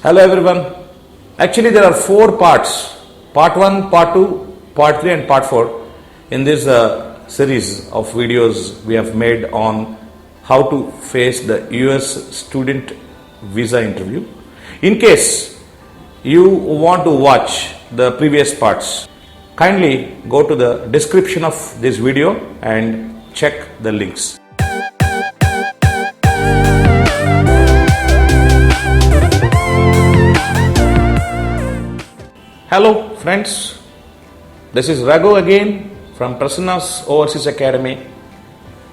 Hello everyone. Actually, there are 4 parts. Part 1, Part 2, Part 3 and Part 4 in this series of videos we have made on how to face the US student visa interview. In case you want to watch the previous parts, kindly go to the description of this video and check the links. Hello friends, this is Raghu again from Prasanna's Overseas Academy.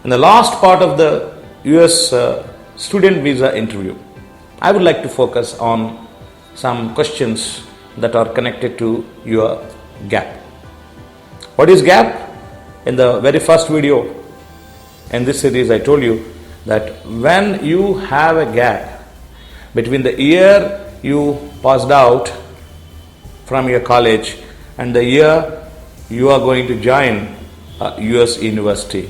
In the last part of the US student visa interview, I would like to focus on some questions that are connected to your gap. What is gap? In the very first video in this series, I told you that when you have a gap between the year you passed out from your college and the year you are going to join a US university,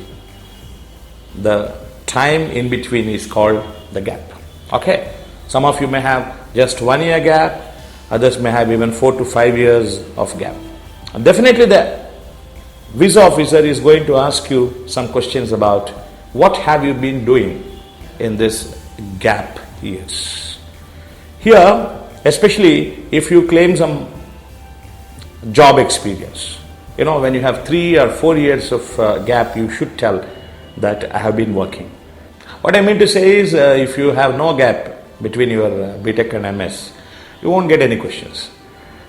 the time in between is called the gap. Okay, some of you may have just 1 year gap, others may have even 4 to 5 years of gap. And definitely the visa officer is going to ask you some questions about what have you been doing in this gap years. Here, especially if you claim some job experience, when you have 3 or 4 years of gap, you should tell that I have been working. What I mean to say is, if you have no gap between your BTech and MS, you won't get any questions.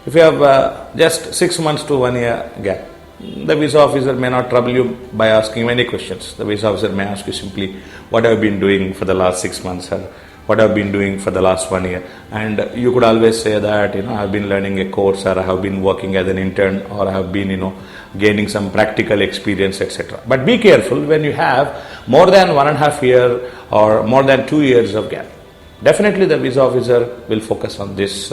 If you have just 6 months to 1 year gap, the visa officer may not trouble you by asking many questions. The visa officer may ask you simply, what have you been doing for the last 6 months, or what have been doing for the last 1 year, and you could always say that I have been learning a course, or I have been working as an intern, or I have been gaining some practical experience, etc. But be careful when you have more than 1.5 year or more than 2 years of gap. Definitely the visa officer will focus on this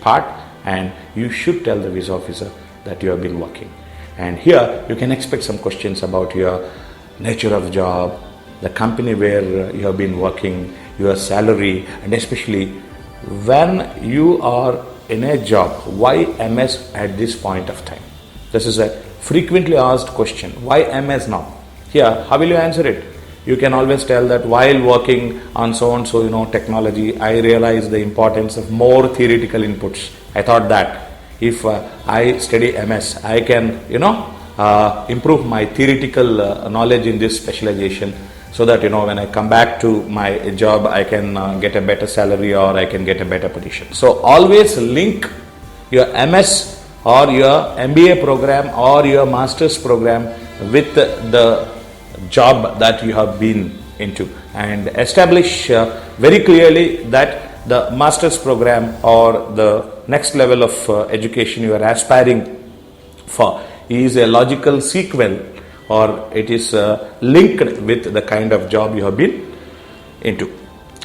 part, and you should tell the visa officer that you have been working. And here you can expect some questions about your nature of job, the company where you have been working, your salary, and especially when you are in a job, why MS at this point of time? This is a frequently asked question. Why MS now? Here, how will you answer it? You can always tell that while working on so and so technology, I realized the importance of more theoretical inputs. I thought that if I study MS, I can improve my theoretical knowledge in this specialization, so that when I come back to my job, I can get a better salary, or I can get a better position. So always link your MS or your MBA program or your master's program with the job that you have been into, and establish very clearly that the master's program or the next level of education you are aspiring for is a logical sequel, or it is linked with the kind of job you have been into.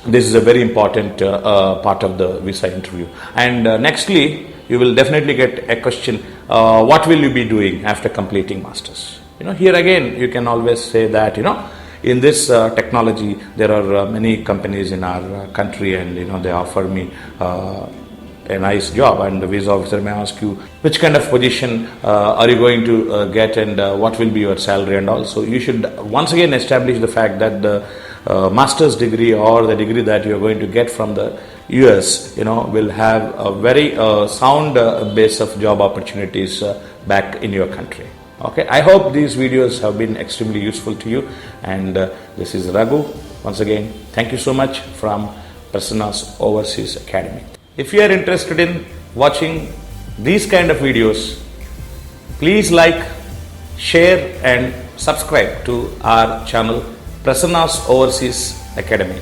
This is a very important part of the visa interview. And nextly, you will definitely get a question, what will you be doing after completing masters? Here again, you can always say that, in this technology, there are many companies in our country, and they offer me a nice job, and the visa officer may ask you which kind of position are you going to get, and what will be your salary, and also you should once again establish the fact that the master's degree or the degree that you are going to get from the US will have a very sound base of job opportunities back in your country. Okay, I hope these videos have been extremely useful to you, and this is Raghu. Once again, thank you so much from Prasanna's Overseas Academy. If you are interested in watching these kind of videos, please like, share and subscribe to our channel Prasanna's Overseas Academy.